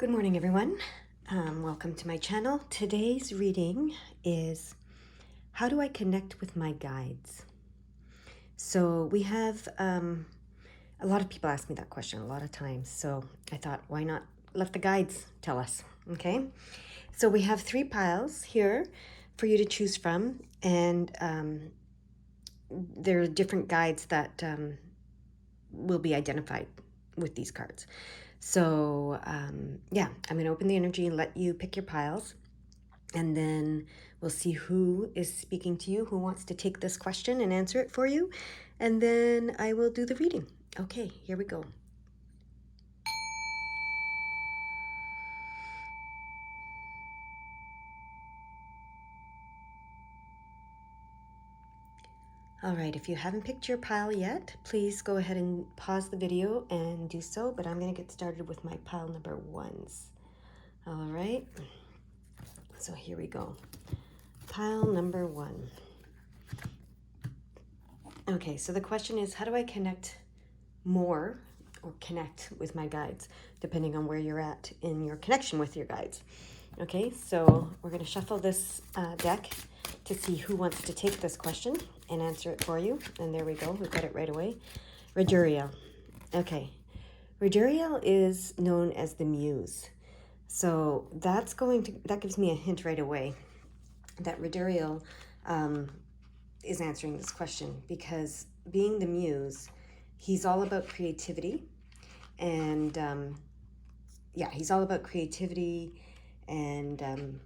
Good morning, everyone. Welcome to my channel. Today's reading is How Do I Connect with My Guides? So we have a lot of people ask me that question a lot of times. So I thought, why not let the guides tell us? Okay. So we have 3 piles here for you to choose from. And there are different guides that will be identified with these cards. So yeah, I'm going to open the energy and let you pick your piles. And then we'll see who is speaking to you, who wants to take this question and answer it for you. And then I will do the reading. Okay, here we go. All right, if you haven't picked your pile yet, please go ahead and pause the video and do so. But I'm going to get started with my pile number 1s. All right, so here we go. Pile number 1. Okay, so the question is, how do I connect more or connect with my guides, depending on where you're at in your connection with your guides? Okay, so we're going to shuffle this deck to see who wants to take this question and answer it for you. And there we go, we got it right away. Ruduriel. Okay, Ruduriel is known as the muse. So that gives me a hint right away that Ruduriel is answering this question, because being the muse, he's all about creativity. And yeah, he's all about creativity and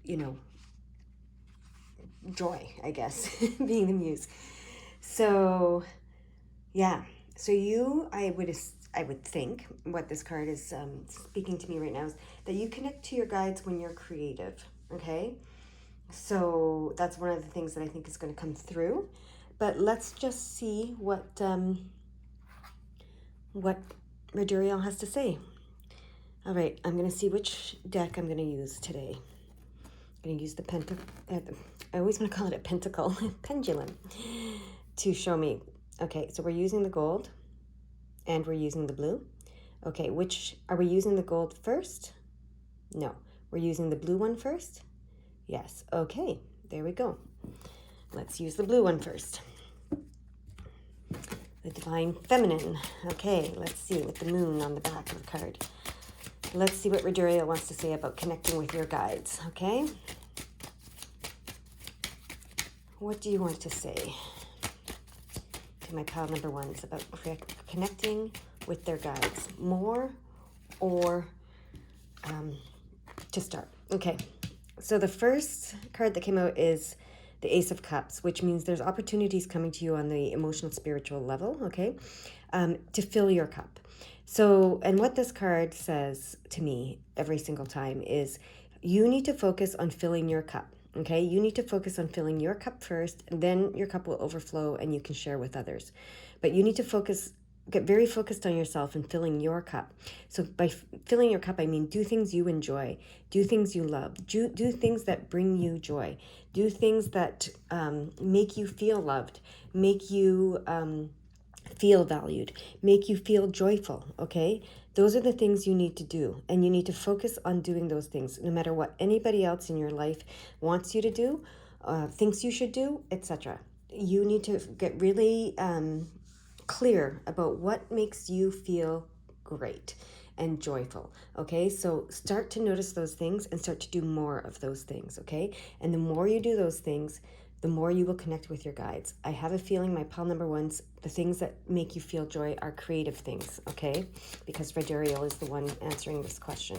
you know, joy, I guess, being the muse. So yeah, so I would think what this card is speaking to me right now is that you connect to your guides when you're creative. Okay, so that's one of the things that I think is going to come through. But let's just see what Ruduriel has to say. All right, I'm going to see which deck I'm going to use today. I'm going to use the I always want to call it a pentacle, pendulum, to show me. Okay, so we're using the gold and we're using the blue. Okay, are we using the gold first? No, we're using the blue one first? Yes, okay, there we go. Let's use the blue one first. The Divine Feminine. Okay, let's see, with the moon on the back of the card. Let's see what Ruduriel wants to say about connecting with your guides, okay? What do you want to say to my pile number 1s about connecting with their guides? More or to start? Okay, so the first card that came out is the Ace of Cups, which means there's opportunities coming to you on the emotional, spiritual level, okay, to fill your cup. So, and what this card says to me every single time is you need to focus on filling your cup, okay? You need to focus on filling your cup first, and then your cup will overflow and you can share with others. But you need to get very focused on yourself and filling your cup. So by filling your cup, I mean do things you enjoy, do things you love, do things that bring you joy, do things that make you feel loved, make you feel valued, make you feel joyful, okay? Those are the things you need to do, and you need to focus on doing those things, no matter what anybody else in your life wants you to do, thinks you should do, etc. You need to get really clear about what makes you feel great and joyful, okay? So start to notice those things and start to do more of those things, okay? And the more you do those things, the more you will connect with your guides. I have a feeling my pile number 1s, the things that make you feel joy are creative things, okay? Because Ruduriel is the one answering this question.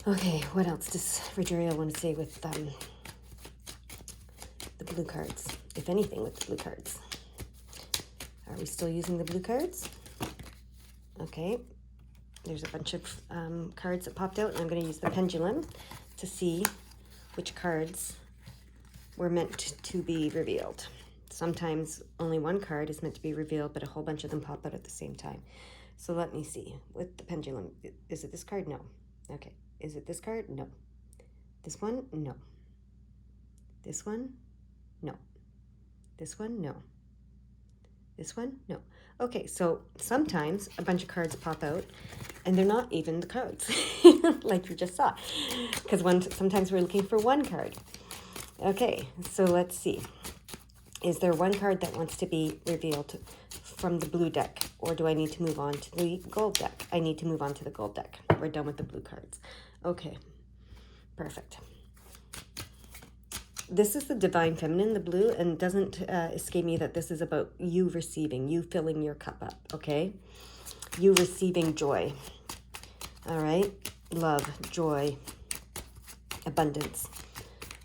Okay, what else does Ruduriel want to say with the blue cards? If anything, with the blue cards. Are we still using the blue cards? Okay, there's a bunch of cards that popped out, and I'm going to use the pendulum to see which cards were meant to be revealed. Sometimes only one card is meant to be revealed, but a whole bunch of them pop out at the same time. So let me see. With the pendulum, is it this card? No. Okay. Is it this card? No. This one? No. This one? No. This one? No. This one? No. Okay, so sometimes a bunch of cards pop out and they're not even the cards, like you just saw, because sometimes we're looking for one card. Okay, so let's see. Is there one card that wants to be revealed from the blue deck, or do I need to move on to the gold deck? I need to move on to the gold deck. We're done with the blue cards. Okay, perfect. This is the divine feminine, the blue, and doesn't escape me that this is about you receiving, you filling your cup up, okay? You receiving joy, all right? Love, joy, abundance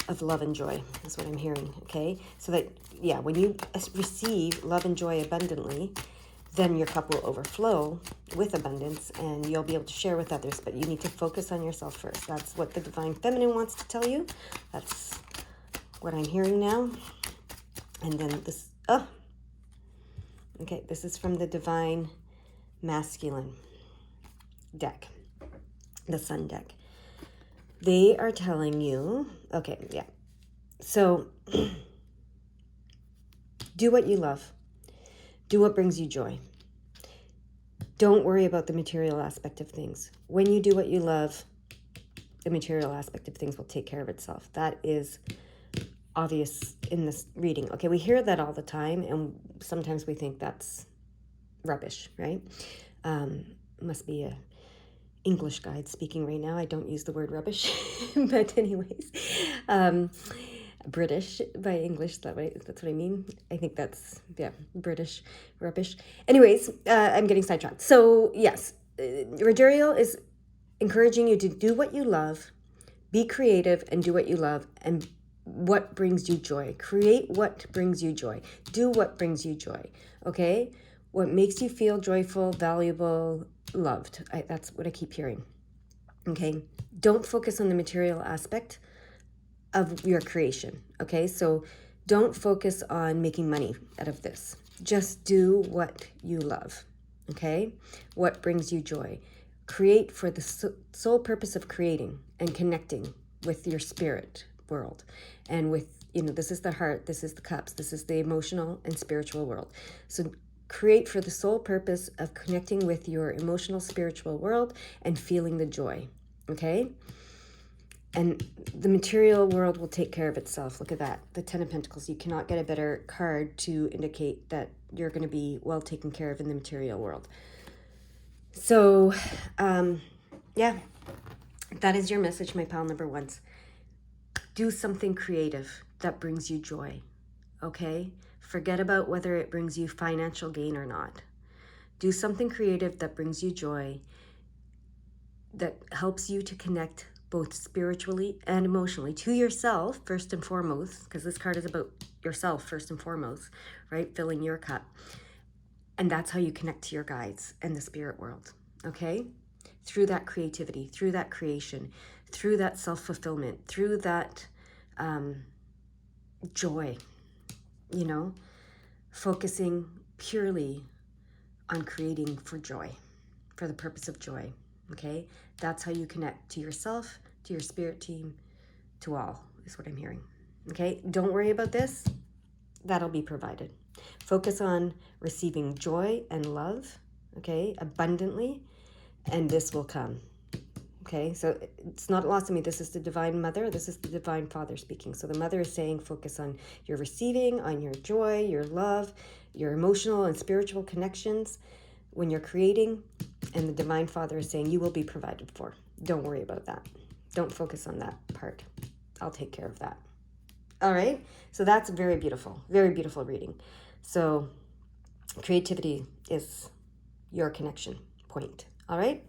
of love and joy is what I'm hearing, okay? So that, yeah, when you receive love and joy abundantly, then your cup will overflow with abundance and you'll be able to share with others, but you need to focus on yourself first. That's what the divine feminine wants to tell you. That's what I'm hearing now. And then this, okay, this is from the divine masculine deck, the sun deck. They are telling you, okay, yeah. So do what you love. Do what brings you joy. Don't worry about the material aspect of things. When you do what you love, the material aspect of things will take care of itself. That is obvious in this reading. Okay, we hear that all the time, and sometimes we think that's rubbish, right? Must be a English guide speaking right now. I don't use the word rubbish, but anyways, British by English, that's what I mean. I think that's, yeah, British rubbish. Anyways, I'm getting sidetracked. So yes, Rogerio is encouraging you to do what you love, be creative and do what you love, and what brings you joy. Create what brings you joy. Do what brings you joy, okay? What makes you feel joyful, valuable, loved. That's what I keep hearing, okay? Don't focus on the material aspect of your creation, okay? So don't focus on making money out of this. Just do what you love, okay? What brings you joy. Create for the sole purpose of creating and connecting with your spirit world and with, this is the heart, this is the cups, this is the emotional and spiritual world. So create for the sole purpose of connecting with your emotional spiritual world and feeling the joy, okay? And the material world will take care of itself. Look at that, the 10 of Pentacles. You cannot get a better card to indicate that you're going to be well taken care of in the material world. So, yeah, that is your message, my pal number ones. Do something creative that brings you joy, okay? Forget about whether it brings you financial gain or not. Do something creative that brings you joy, that helps you to connect both spiritually and emotionally to yourself, first and foremost, because this card is about yourself first and foremost, right? Filling your cup. And that's how you connect to your guides and the spirit world, okay? Through that creativity, through that creation, through that self-fulfillment, through that joy, focusing purely on creating for joy, for the purpose of joy, okay? That's how you connect to yourself, to your spirit team, to all, is what I'm hearing, okay? Don't worry about this. That'll be provided. Focus on receiving joy and love, okay, abundantly, and this will come, okay? So it's not lost on me. This is the Divine Mother. This is the Divine Father speaking. So the Mother is saying focus on your receiving, on your joy, your love, your emotional and spiritual connections when you're creating, and the Divine Father is saying you will be provided for. Don't worry about that. Don't focus on that part. I'll take care of that. All right, so that's very beautiful reading. So creativity is your connection point. All right,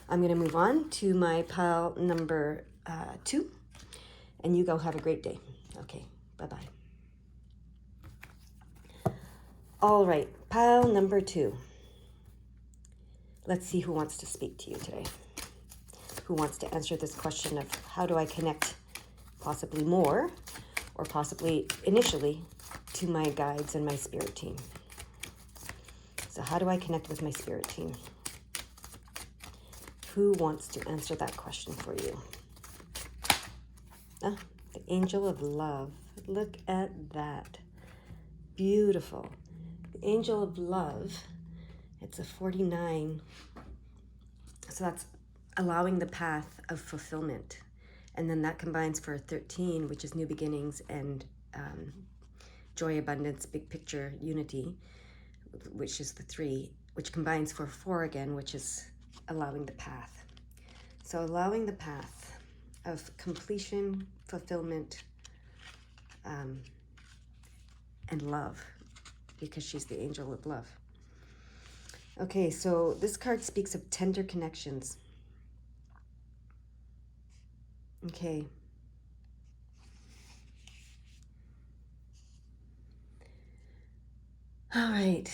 I'm going to move on to my pile number 2, and you go have a great day. Okay, bye-bye. All right, pile number 2. Let's see who wants to speak to you today. Who wants to answer this question of how do I connect possibly more or possibly initially to my guides and my spirit team. So how do I connect with my spirit team? Who wants to answer that question for you? The Angel of Love. Look at that. Beautiful. The Angel of Love It's a 49. So that's allowing the path of fulfillment. And then that combines for 13, which is new beginnings and joy, abundance, big picture, unity, which is the 3, which combines for 4 again, which is allowing the path. So allowing the path of completion, fulfillment, and love, because she's the angel of love. Okay, so this card speaks of tender connections. Okay. All right.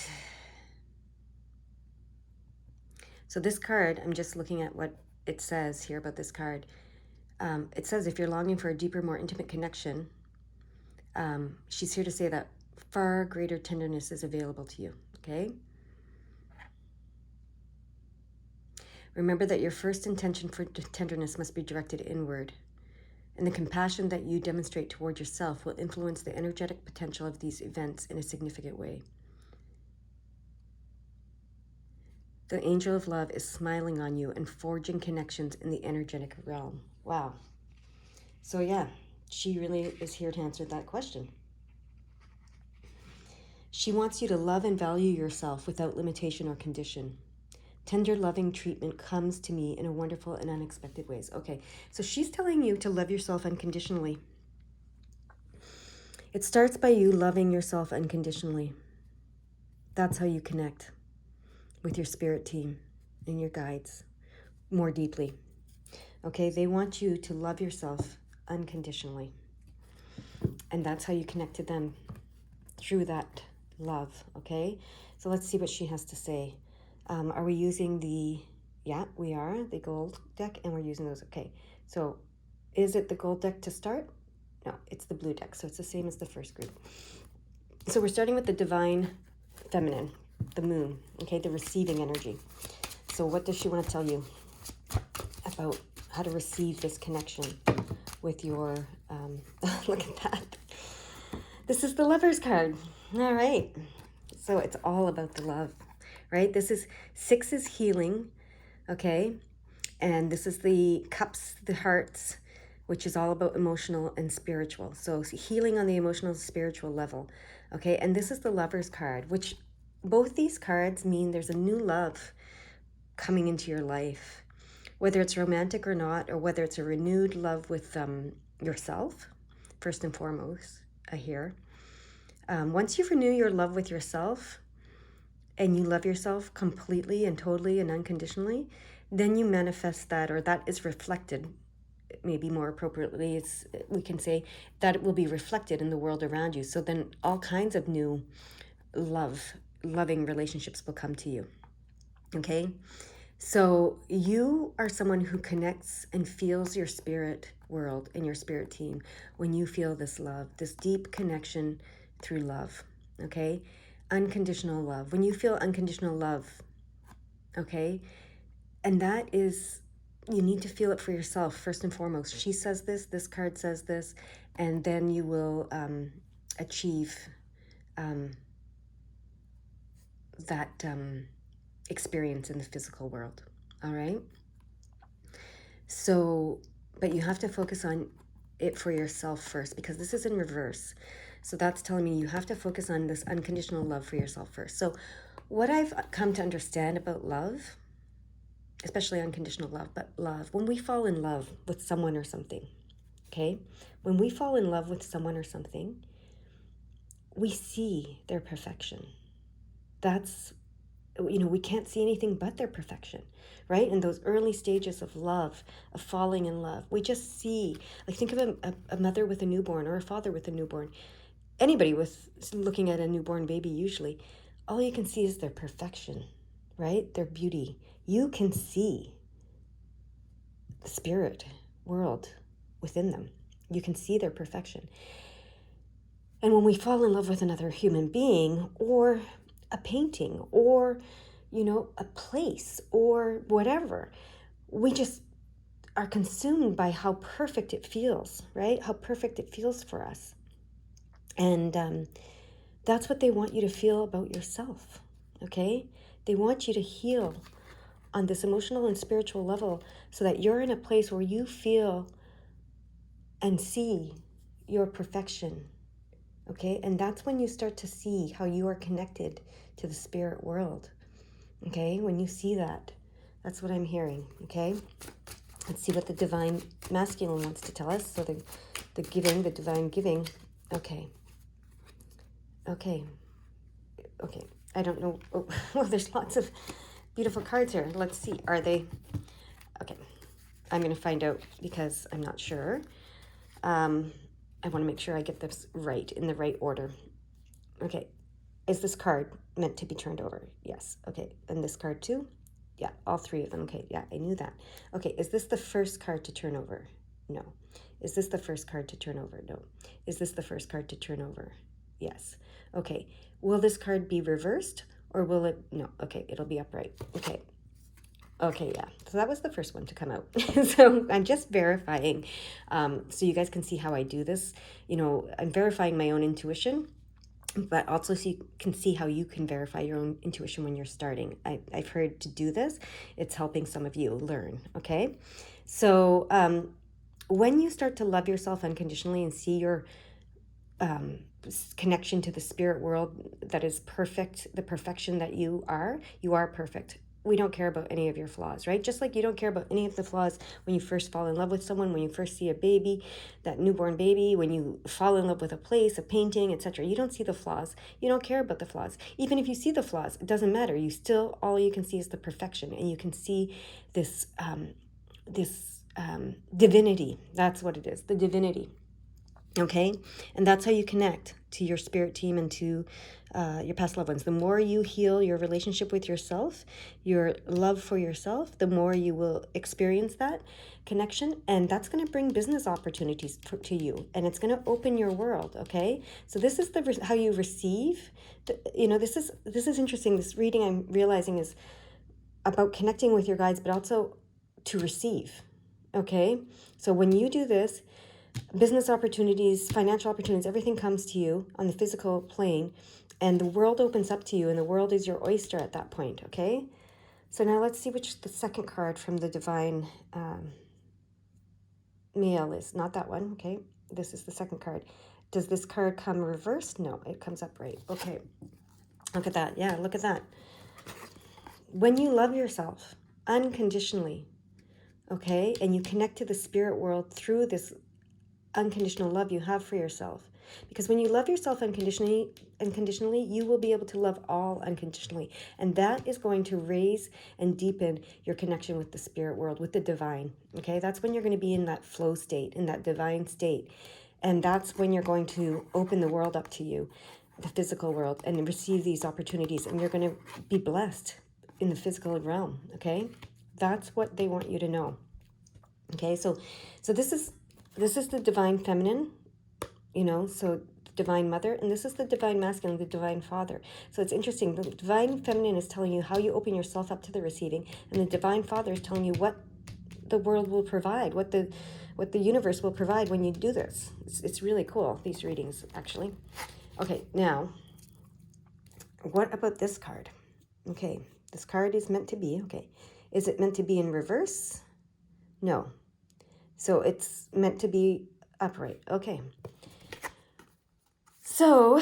So this card, I'm just looking at what it says here about this card. It says if you're longing for a deeper, more intimate connection, she's here to say that far greater tenderness is available to you, okay? Remember that your first intention for tenderness must be directed inward, and the compassion that you demonstrate toward yourself will influence the energetic potential of these events in a significant way. The angel of love is smiling on you and forging connections in the energetic realm. Wow. So yeah, she really is here to answer that question. She wants you to love and value yourself without limitation or condition. Tender, loving treatment comes to me in a wonderful and unexpected ways. Okay, so she's telling you to love yourself unconditionally. It starts by you loving yourself unconditionally. That's how you connect with your spirit team and your guides more deeply. Okay, they want you to love yourself unconditionally. And that's how you connect to them, through that love, okay? So let's see what she has to say. Are we using the, yeah, we are, the gold deck, and we're using those, okay. So is it the gold deck to start? No, it's the blue deck, so it's the same as the first group. So we're starting with the divine feminine, the moon, okay, the receiving energy. So what does she want to tell you about how to receive this connection with your, look at that. This is the Lover's card. All right. So it's all about the love, right? This is 6 is healing, okay? And this is the cups, the hearts, which is all about emotional and spiritual. So healing on the emotional and spiritual level, okay? And this is the Lover's card, which both these cards mean there's a new love coming into your life, whether it's romantic or not, or whether it's a renewed love with yourself, first and foremost, here. Once you renew your love with yourself and you love yourself completely and totally and unconditionally, then you manifest that, or that is reflected, maybe more appropriately, we can say that it will be reflected in the world around you. So then all kinds of new loving relationships will come to you, okay? So you are someone who connects and feels your spirit world and your spirit team when you feel this love, this deep connection through love, okay? Unconditional love. When you feel unconditional love, okay? And that is, you need to feel it for yourself first and foremost. She says this card says this, and then you will achieve that experience in the physical world, all right? So, but you have to focus on it for yourself first, because this is in reverse. So that's telling me you have to focus on this unconditional love for yourself first. So what I've come to understand about love, especially unconditional love, but love, when we fall in love with someone or something, okay? When we fall in love with someone or something, we see their perfection. That's, we can't see anything but their perfection, right? In those early stages of love, of falling in love, we just see, like, think of a mother with a newborn, or a father with a newborn. Anybody with looking at a newborn baby, usually, all you can see is their perfection, right? Their beauty. You can see the spirit world within them. You can see their perfection. And when we fall in love with another human being, or a painting, or a place, or whatever, we just are consumed by how perfect it feels, right? How perfect it feels for us. And that's what they want you to feel about yourself, okay? They want you to heal on this emotional and spiritual level so that you're in a place where you feel and see your perfection. Okay, and that's when you start to see how you are connected to the spirit world. Okay, when you see that, that's what I'm hearing. Okay, let's see what the divine masculine wants to tell us. So the giving, the divine giving. Okay, okay, okay. I don't know. Oh, well, there's lots of beautiful cards here. Let's see. Are they? Okay, I'm going to find out because I'm not sure. I want to make sure I get this right, in the right order. Okay, is this card meant to be turned over? Yes. Okay, and this card too? Yeah, all three of them. Okay, yeah, I knew that. Okay, is this the first card to turn over? No. Is this the first card to turn over? No. Is this the first card to turn over? Yes. Okay, will this card be reversed or will it? No. Okay, it'll be upright. Okay. Okay, yeah. So that was the first one to come out. So I'm just verifying, so you guys can see how I do this. You know, I'm verifying my own intuition, but also so you can see how you can verify your own intuition when you're starting. I've heard to do this. It's helping some of you learn, okay? So when you start to love yourself unconditionally and see your connection to the spirit world that is perfect, the perfection that you are perfect. We don't care about any of your flaws, right? Just like you don't care about any of the flaws when you first fall in love with someone, when you first see a baby, that newborn baby, when you fall in love with a place, a painting, etc. You don't see the flaws. You don't care about the flaws. Even if you see the flaws, it doesn't matter. You still, all you can see is the perfection, and you can see this divinity. That's what it is, the divinity. Okay, and that's how you connect to your spirit team and to your past loved ones. The more you heal your relationship with yourself, your love for yourself, the more you will experience that connection, and that's going to bring business opportunities to you, and it's going to open your world. Okay, so this is how you receive. This is interesting. This reading, I'm realizing, is about connecting with your guides, but also to receive. Okay, so when you do this, business opportunities, financial opportunities, everything comes to you on the physical plane, and the world opens up to you, and the world is your oyster at that point. Okay, so now let's see which the second card from the divine male is. Not that one. Okay, this is the second card. Does this card come reversed? No, it comes upright. Okay, look at that. Yeah, look at that. When you love yourself unconditionally, okay, and you connect to the spirit world through this unconditional love you have for yourself, because when you love yourself unconditionally, you will be able to love all unconditionally, and that is going to raise and deepen your connection with the spirit world, with the divine. Okay, that's when you're going to be in that flow state, in that divine state, and that's when you're going to open the world up to you, the physical world, and receive these opportunities, and you're going to be blessed in the physical realm. Okay, that's what they want you to know. Okay, so this is the divine feminine, so divine mother, and this is the divine masculine, the divine father. So it's interesting. The divine feminine is telling you how you open yourself up to the receiving, and the divine father is telling you what the world will provide, what the universe will provide when you do this. It's really cool, these readings, actually. Okay, now, what about this card? Okay, this card is meant to be, okay. Is it meant to be in reverse? No. So it's meant to be upright. Okay. So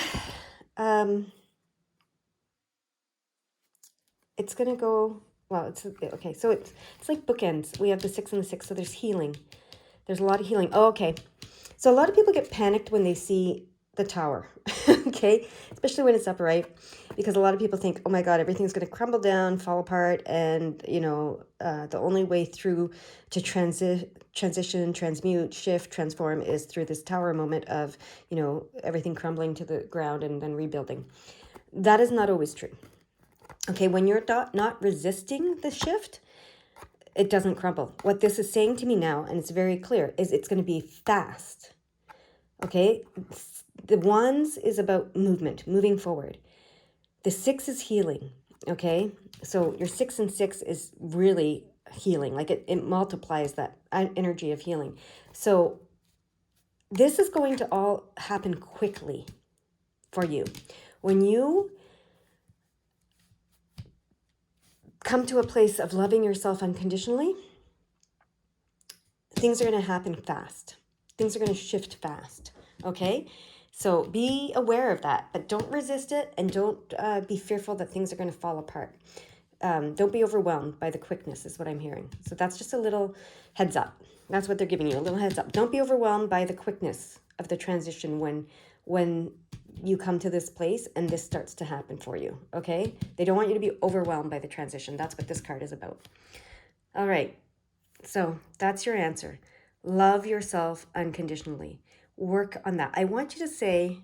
it's going to go, well, it's okay. So it's like bookends. We have the 6 and the 6. So there's healing. There's a lot of healing. Oh, okay. So a lot of people get panicked when they see the tower, okay? Especially when it's upright, because a lot of people think, oh my God, everything's going to crumble down, fall apart. And, the only way through to transition, transmute, shift, transform is through this tower moment of, everything crumbling to the ground and then rebuilding. That is not always true. Okay, when you're not resisting the shift, it doesn't crumble. What this is saying to me now, and it's very clear, is it's going to be fast. Okay, the 1s is about movement, moving forward. The 6 is healing. Okay, so your 6 and 6 is really healing. Like it multiplies that energy of healing. So this is going to all happen quickly for you. When you come to a place of loving yourself unconditionally, things are going to happen fast. Things are going to shift fast. Okay? So be aware of that, but don't resist it, and don't be fearful that things are going to fall apart. Don't be overwhelmed by the quickness is what I'm hearing. So that's just a little heads up. That's what they're giving you, a little heads up. Don't be overwhelmed by the quickness of the transition when you come to this place and this starts to happen for you, okay? They don't want you to be overwhelmed by the transition. That's what this card is about. All right, so that's your answer. Love yourself unconditionally. Work on that. I want you to say,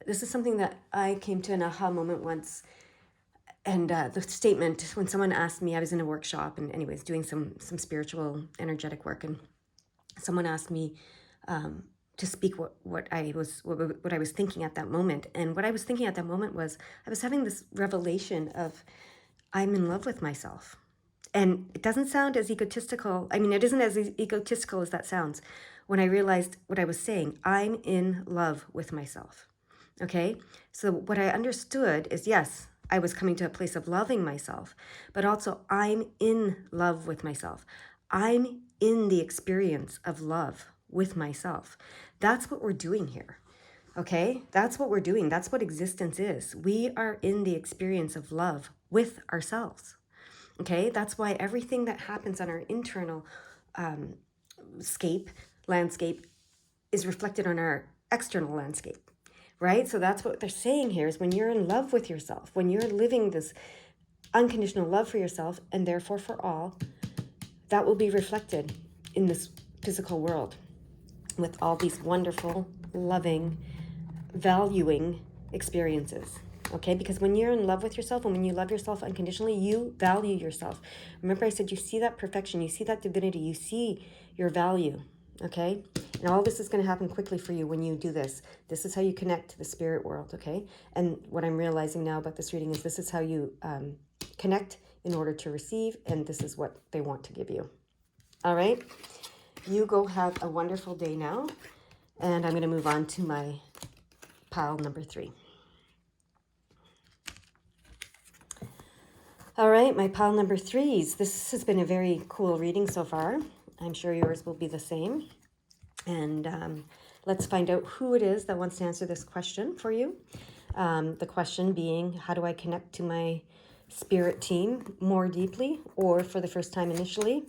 this is something that I came to an aha moment once. And the statement, when someone asked me, I was in a workshop and anyways, doing some spiritual energetic work. And someone asked me to speak what I was thinking at that moment. And what I was thinking at that moment was, I was having this revelation of, I'm in love with myself. And it doesn't sound as egotistical. I mean, it isn't as egotistical as that sounds. When I realized what I was saying, I'm in love with myself. Okay? So what I understood is, yes, I was coming to a place of loving myself, but also I'm in love with myself. I'm in the experience of love with myself. That's what we're doing here. Okay? That's what we're doing. That's what existence is. We are in the experience of love with ourselves. Okay? That's why everything that happens on our internal landscape is reflected on our external landscape, right? So that's what they're saying here is, when you're in love with yourself, when you're living this unconditional love for yourself and therefore for all, that will be reflected in this physical world with all these wonderful, loving, valuing experiences. Okay, because when you're in love with yourself and when you love yourself unconditionally, you value yourself. Remember, I said you see that perfection, you see that divinity, you see your value. Okay, and all this is going to happen quickly for you when you do this. This is how you connect to the spirit world. Okay, and what I'm realizing now about this reading is, this is how you connect in order to receive, and this is what they want to give you. All right, you go have a wonderful day now, and I'm going to move on to my pile number 3. All right, my pile number 3s. This has been a very cool reading so far. I'm sure yours will be the same. And let's find out who it is that wants to answer this question for you. The question being, how do I connect to my spirit team more deeply, or for the first time initially,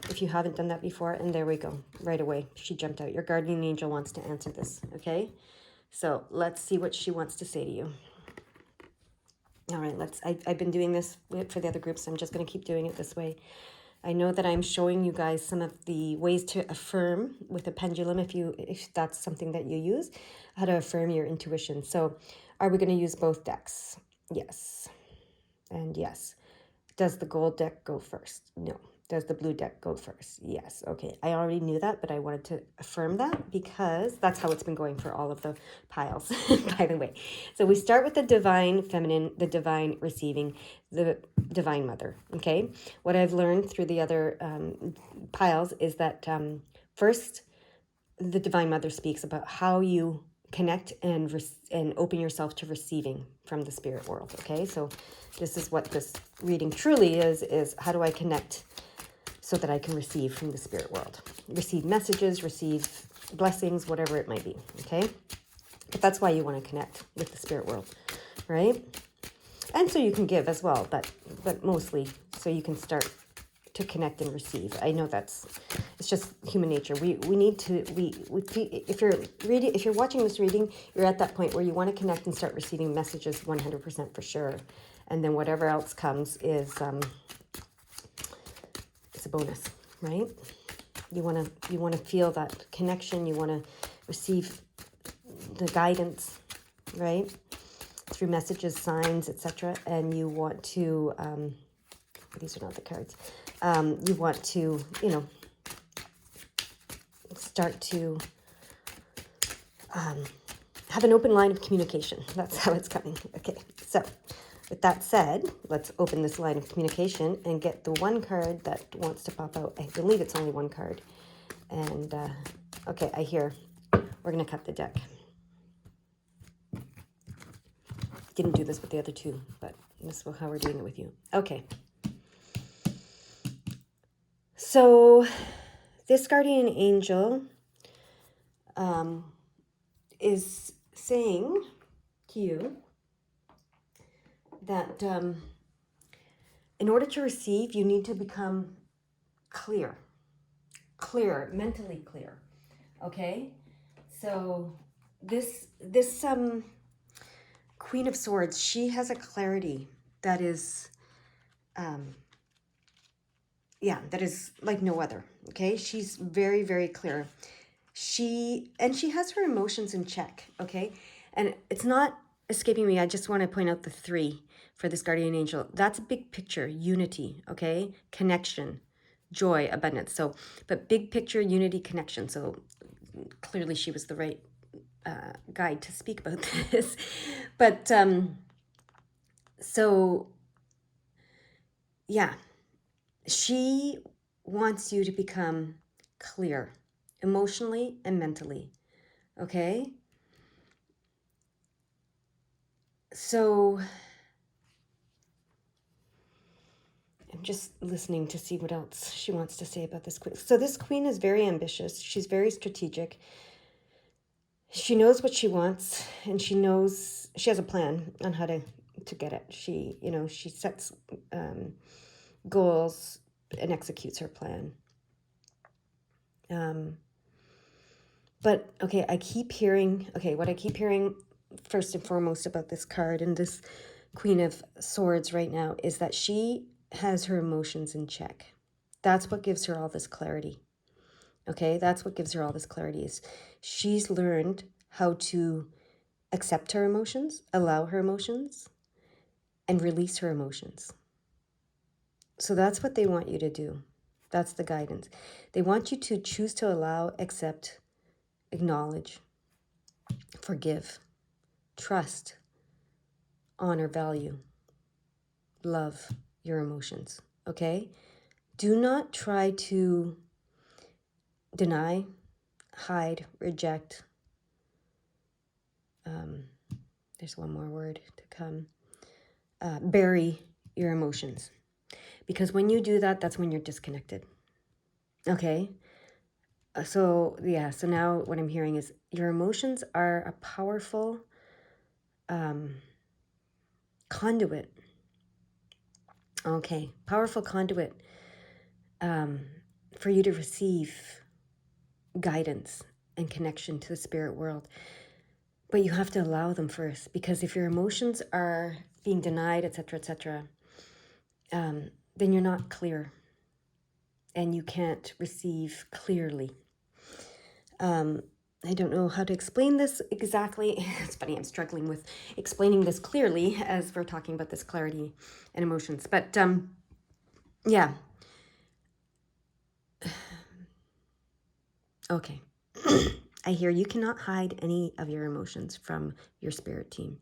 if you haven't done that before? And there we go, right away. She jumped out. Your guardian angel wants to answer this, okay? So let's see what she wants to say to you. All right, I've been doing this for the other groups. So I'm just going to keep doing it this way. I know that I'm showing you guys some of the ways to affirm with a pendulum, if that's something that you use, how to affirm your intuition. So are we going to use both decks? Yes. And yes. Does the gold deck go first? No. Does the blue deck go first? Yes. Okay. I already knew that, but I wanted to affirm that because that's how it's been going for all of the piles, by the way. So we start with the divine feminine, the divine receiving, the divine mother. Okay. What I've learned through the other piles is that first, the divine mother speaks about how you connect and open yourself to receiving from the spirit world. Okay. So this is what this reading truly is how do I connect so that I can receive from the spirit world, receive messages, receive blessings, whatever it might be, okay? But that's why you want to connect with the spirit world, right? And so you can give as well, but mostly so you can start to connect and receive. I know it's just human nature. We need to, if you're watching this reading, you're at that point where you want to connect and start receiving messages 100% for sure. And then whatever else comes is, it's a bonus, right? You want to feel that connection. You want to receive the guidance, right? Through messages, signs, etc. And you want to, these are not the cards. You want to, start to have an open line of communication. That's how it's coming. Okay, so with that said, let's open this line of communication and get the one card that wants to pop out. I believe it's only one card. And, okay, I hear we're going to cut the deck. Didn't do this with the other two, but this is how we're doing it with you. Okay. So this guardian angel is saying to you that in order to receive, you need to become clear, mentally clear. Okay, so this Queen of Swords, she has a clarity that is, that is like no other. Okay, she's very, very clear. She has her emotions in check. Okay, and it's not escaping me. I just want to point out the 3 for this guardian angel. That's a big picture, unity. Okay, connection, joy, abundance. So, but big picture, unity, connection. So clearly, she was the right guide to speak about this. But so yeah, she wants you to become clear emotionally and mentally. Okay, so I'm just listening to see what else she wants to say about this queen. So this queen is very ambitious. She's very strategic. She knows what she wants, and she knows she has a plan on how to get it. She, she sets goals and executes her plan. But okay, what I keep hearing first and foremost about this card and this Queen of Swords right now is that she has her emotions in check. That's what gives her all this clarity. Okay, that's what gives her all this clarity is she's learned how to accept her emotions, allow her emotions, and release her emotions. So that's what they want you to do. That's the guidance. They want you to choose to allow, accept, acknowledge, forgive, trust, honor, value, love your emotions. Okay? Do not try to deny, hide, reject. There's one more word to come. Bury your emotions. Because when you do that, that's when you're disconnected. Okay? So now what I'm hearing is your emotions are a powerful conduit. Okay, powerful conduit for you to receive guidance and connection to the spirit world. But you have to allow them first, because if your emotions are being denied, etc., then you're not clear and you can't receive clearly. I don't know how to explain this exactly. It's funny, I'm struggling with explaining this clearly as we're talking about this clarity and emotions. But yeah. Okay. I hear you cannot hide any of your emotions from your spirit team.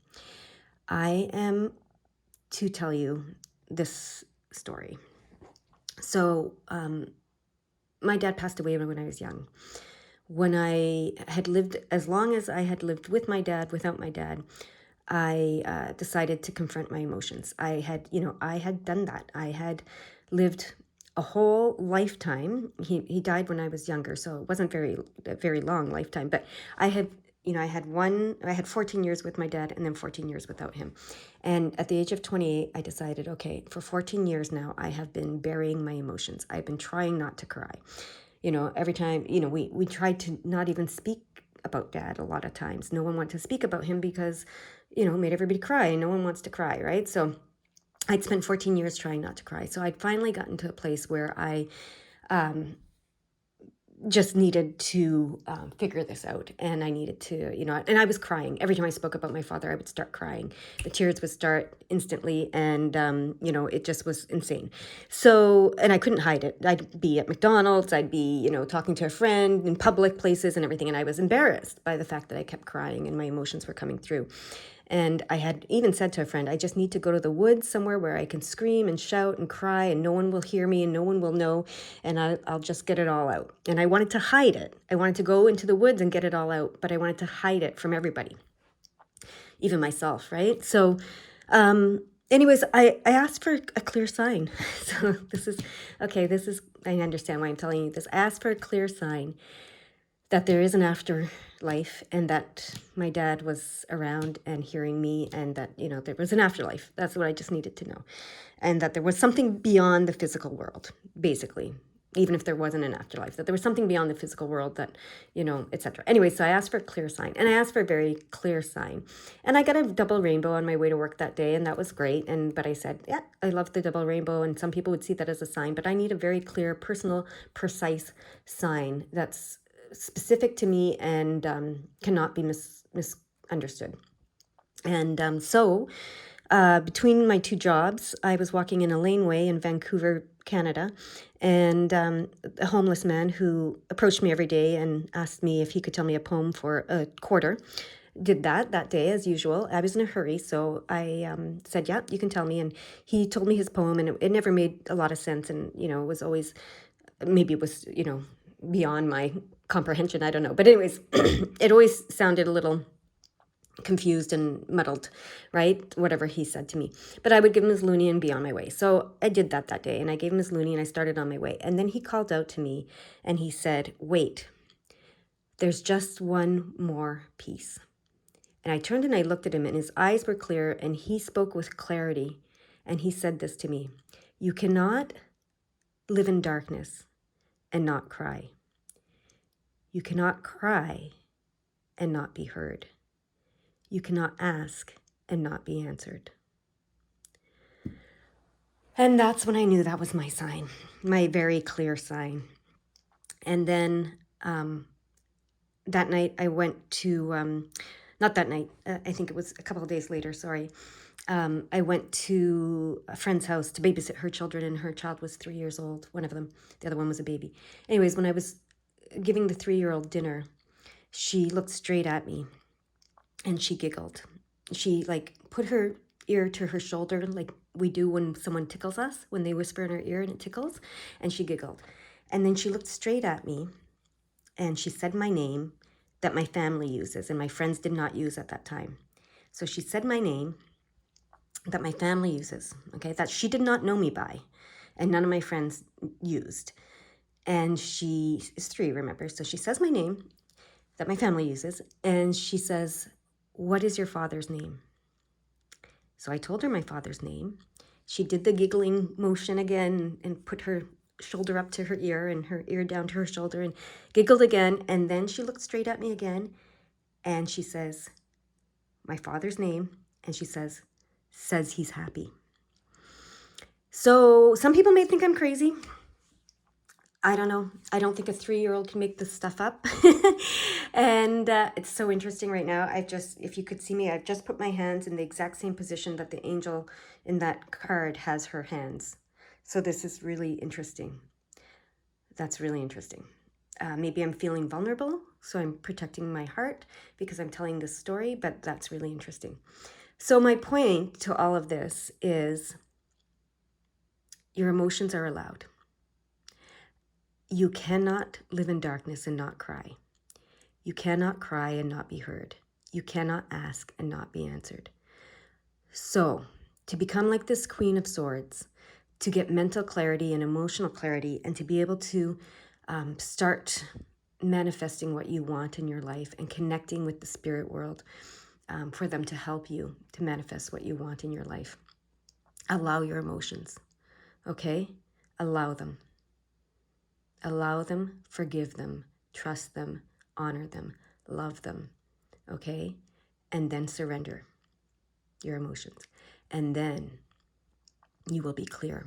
I am to tell you this story. So my dad passed away when I was young. When I had lived, as long as I had lived with my dad, without my dad, I decided to confront my emotions. I had done that. I had lived a whole lifetime. He died when I was younger, so it wasn't a very long lifetime. But I had 14 years with my dad and then 14 years without him. And at the age of 28, I decided, okay, for 14 years now, I have been burying my emotions. I've been trying not to cry. Every time, we tried to not even speak about dad a lot of times. No one wanted to speak about him because, it made everybody cry, and no one wants to cry, right? So I'd spent 14 years trying not to cry. So I'd finally gotten to a place where I just needed to figure this out. And I needed to, and I was crying. Every time I spoke about my father, I would start crying. The tears would start instantly. And, it just was insane. So, and I couldn't hide it. I'd be at McDonald's. I'd be, talking to a friend in public places and everything. And I was embarrassed by the fact that I kept crying and my emotions were coming through. And I had even said to a friend, I just need to go to the woods somewhere where I can scream and shout and cry and no one will hear me and no one will know, and I'll just get it all out. And I wanted to hide it. I wanted to go into the woods and get it all out, but I wanted to hide it from everybody, even myself, right? So anyways, I asked for a clear sign. So I understand why I'm telling you this. I asked for a clear sign that there is an afterlife and that my dad was around and hearing me, and that, there was an afterlife. That's what I just needed to know. And that there was something beyond the physical world, basically. Even if there wasn't an afterlife, that there was something beyond the physical world that, etc. Anyway, so I asked for a clear sign, and I asked for a very clear sign. And I got a double rainbow on my way to work that day, and that was great. But I said, yeah, I love the double rainbow, and some people would see that as a sign, but I need a very clear, personal, precise sign that's specific to me and cannot be misunderstood. And so between my two jobs, I was walking in a laneway in Vancouver, Canada, and a homeless man who approached me every day and asked me if he could tell me a poem for a quarter. Did that day as usual. I was in a hurry, so I said, yeah, you can tell me. And he told me his poem, and it never made a lot of sense. And, it was always, maybe it was, beyond my comprehension. I don't know. But anyways, it always sounded a little confused and muddled, right? Whatever he said to me. But I would give him his loonie and be on my way. So I did that day, and I gave him his loonie and I started on my way. And then he called out to me and he said, wait, there's just one more piece. And I turned and I looked at him, and his eyes were clear, and he spoke with clarity. And he said this to me: you cannot live in darkness and not cry. You cannot cry and not be heard. You cannot ask and not be answered. And that's when I knew that was my sign, my very clear sign. And then that night I went to, not that night, I think it was a couple of days later, sorry. I went to a friend's house to babysit her children, and her child was 3 years old, one of them. The other one was a baby. Anyways, when I was giving the 3-year-old dinner, she looked straight at me and she giggled. She put her ear to her shoulder like we do when someone tickles us, when they whisper in our ear and it tickles, and she giggled. And then she looked straight at me and she said my name that my family uses and my friends did not use at that time. So she said my name that my family uses, okay, that she did not know me by, and none of my friends used. And she is 3, remember? So she says my name that my family uses, and she says, what is your father's name? So I told her my father's name. She did the giggling motion again and put her shoulder up to her ear and her ear down to her shoulder and giggled again. And then she looked straight at me again and she says, my father's name. And she says he's happy. So some people may think I'm crazy. I don't know. I don't think a 3-year-old can make this stuff up. And it's so interesting right now. If you could see me, I've just put my hands in the exact same position that the angel in that card has her hands. So this is really interesting. That's really interesting. Maybe I'm feeling vulnerable, so I'm protecting my heart because I'm telling this story, but that's really interesting. So my point to all of this is your emotions are allowed. You cannot live in darkness and not cry. You cannot cry and not be heard. You cannot ask and not be answered. So, to become like this Queen of Swords, to get mental clarity and emotional clarity, and to be able to start manifesting what you want in your life and connecting with the spirit world for them to help you to manifest what you want in your life. Allow your emotions, okay? Allow them. Allow them, forgive them, trust them, honor them, love them, okay? And then surrender your emotions. And then you will be clear.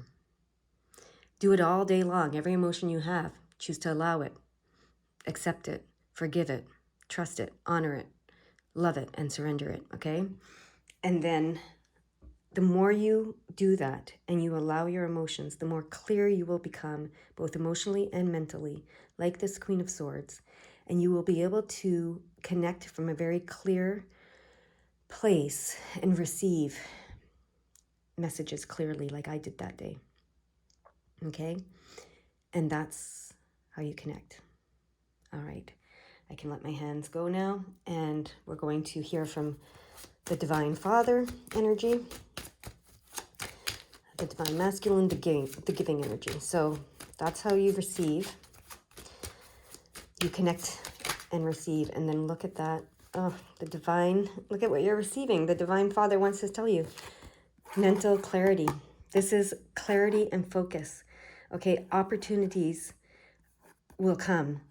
Do it all day long. Every emotion you have, choose to allow it, accept it, forgive it, trust it, honor it, love it, and surrender it, okay? And then the more you do that and you allow your emotions, the more clear you will become, both emotionally and mentally, like this Queen of Swords. And you will be able to connect from a very clear place and receive messages clearly, like I did that day. Okay? And that's how you connect. All right. I can let my hands go now, and we're going to hear from the Divine Father energy. the divine masculine, the giving energy. So that's how you receive. You connect and receive, and then look at that. Oh, the divine, look at what you're receiving. The divine Father wants to tell you. Mental clarity. This is clarity and focus. Okay, opportunities will come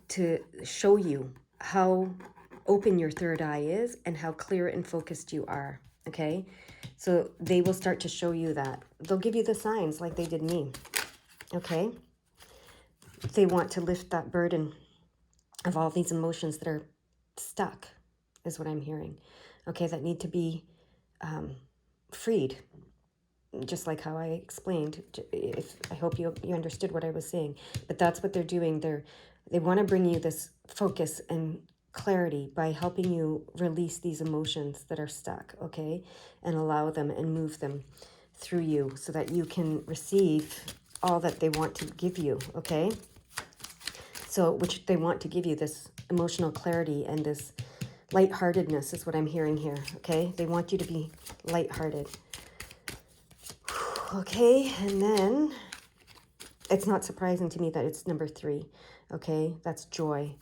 to show you how open your third eye is and how clear and focused you are. Okay, so they will start to show you that. They'll give you the signs like they did me. Okay, they want to lift that burden of all these emotions that are stuck, is what I'm hearing. Okay, that need to be freed, just like how I explained. I hope you understood what I was saying. But that's what they're doing. They want to bring you this focus and clarity by helping you release these emotions that are stuck, okay, and allow them and move them through you so that you can receive all that they want to give you, okay? So, which they want to give you, this emotional clarity and this lightheartedness is what I'm hearing here, okay? They want you to be lighthearted. Okay, and then it's not surprising to me that it's number 3, okay? That's joy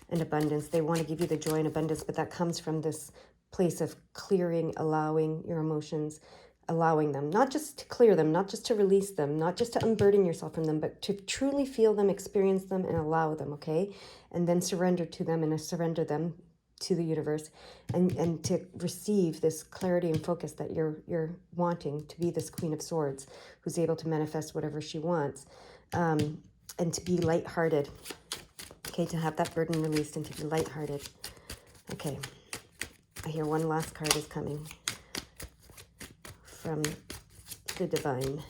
and abundance. They want to give you the joy and abundance, but that comes from this place of clearing, allowing your emotions, allowing them, not just to clear them, not just to release them, not just to unburden yourself from them, but to truly feel them, experience them, and allow them, okay? And then surrender to them and surrender them to the universe, and to receive this clarity and focus that you're wanting to be this Queen of Swords who's able to manifest whatever she wants, and to be lighthearted, okay, to have that burden released and to be lighthearted. Okay, I hear one last card is coming from the divine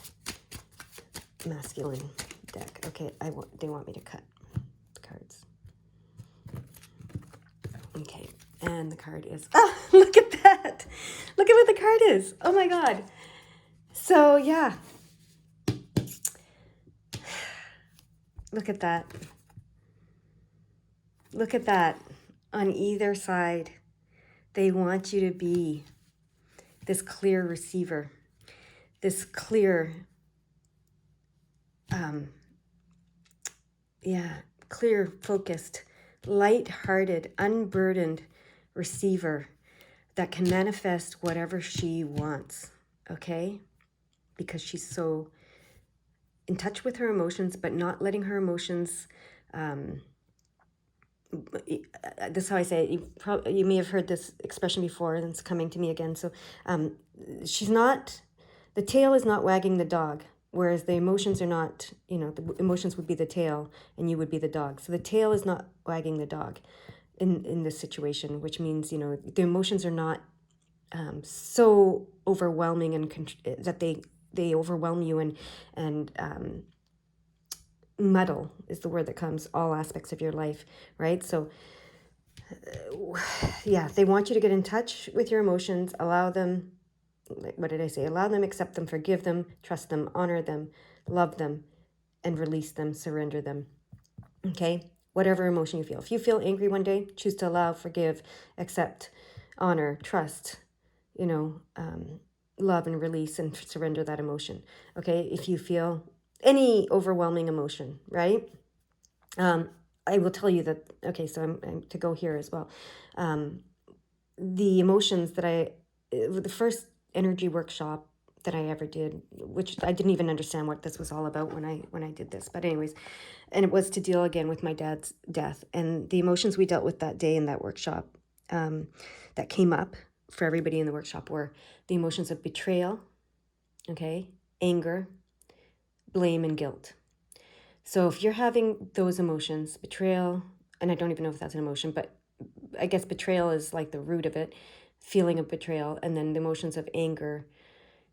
masculine deck. Okay, they want me to cut the cards. Okay, and the card is, oh, look at that. Look at what the card is. Oh my God. So yeah, look at that. Look at that. On either side, they want you to be this clear receiver, this clear, clear, focused, light-hearted, unburdened receiver that can manifest whatever she wants, okay? Because she's so in touch with her emotions, but not letting her emotions, this is how I say it. You may have heard this expression before, and it's coming to me again. So she's not, the tail is not wagging the dog, whereas the emotions are not, the emotions would be the tail and you would be the dog. So the tail is not wagging the dog in this situation, which means, the emotions are not so overwhelming and that they overwhelm you and muddle is the word that comes all aspects of your life, right? So yeah, they want you to get in touch with your emotions, allow them, what did I say? Allow them, accept them, forgive them, trust them, honor them, love them, and release them, surrender them, okay? Whatever emotion you feel. If you feel angry one day, choose to allow, forgive, accept, honor, trust, love and release and surrender that emotion, okay? If you feel any overwhelming emotion, right? I will tell you that, okay, so I'm to go here as well. The emotions that the first energy workshop that I ever did, which I didn't even understand what this was all about when I did this, but anyways, and it was to deal again with my dad's death, and the emotions we dealt with that day in that workshop that came up for everybody in the workshop were the emotions of betrayal, okay, anger, blame, and guilt. So if you're having those emotions, betrayal, and I don't even know if that's an emotion, but I guess betrayal is like the root of it, feeling of betrayal, and then the emotions of anger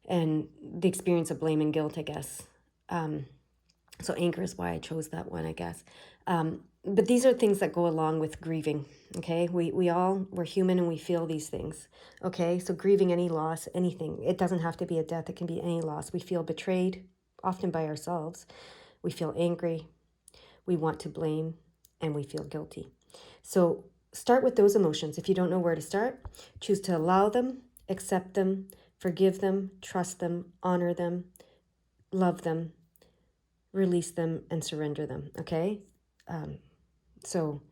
and the experience of blame and guilt, I guess. So anger is why I chose that one, I guess. But these are things that go along with grieving, okay? We're human and we feel these things, okay? So grieving any loss, anything. It doesn't have to be a death. It can be any loss. We feel betrayed, often by ourselves. We feel angry, we want to blame, and we feel guilty. So start with those emotions. If you don't know where to start, choose to allow them, accept them, Forgive them, trust them, honor them, love them, release them, and surrender them, okay? So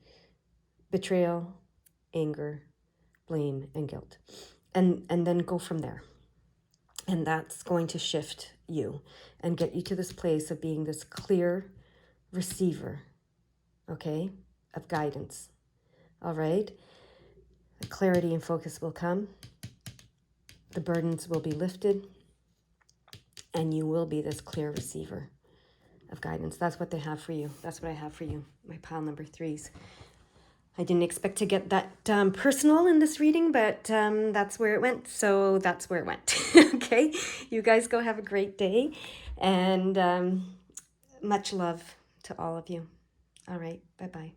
betrayal, anger, blame, and guilt. And then go from there. And that's going to shift you and get you to this place of being this clear receiver, okay, of guidance. All right? The clarity and focus will come. The burdens will be lifted. And you will be this clear receiver of guidance. That's what they have for you. That's what I have for you, my pile number 3s. I didn't expect to get that personal in this reading, but that's where it went. So that's where it went. Okay? You guys go have a great day. And much love to all of you. All right. Bye-bye.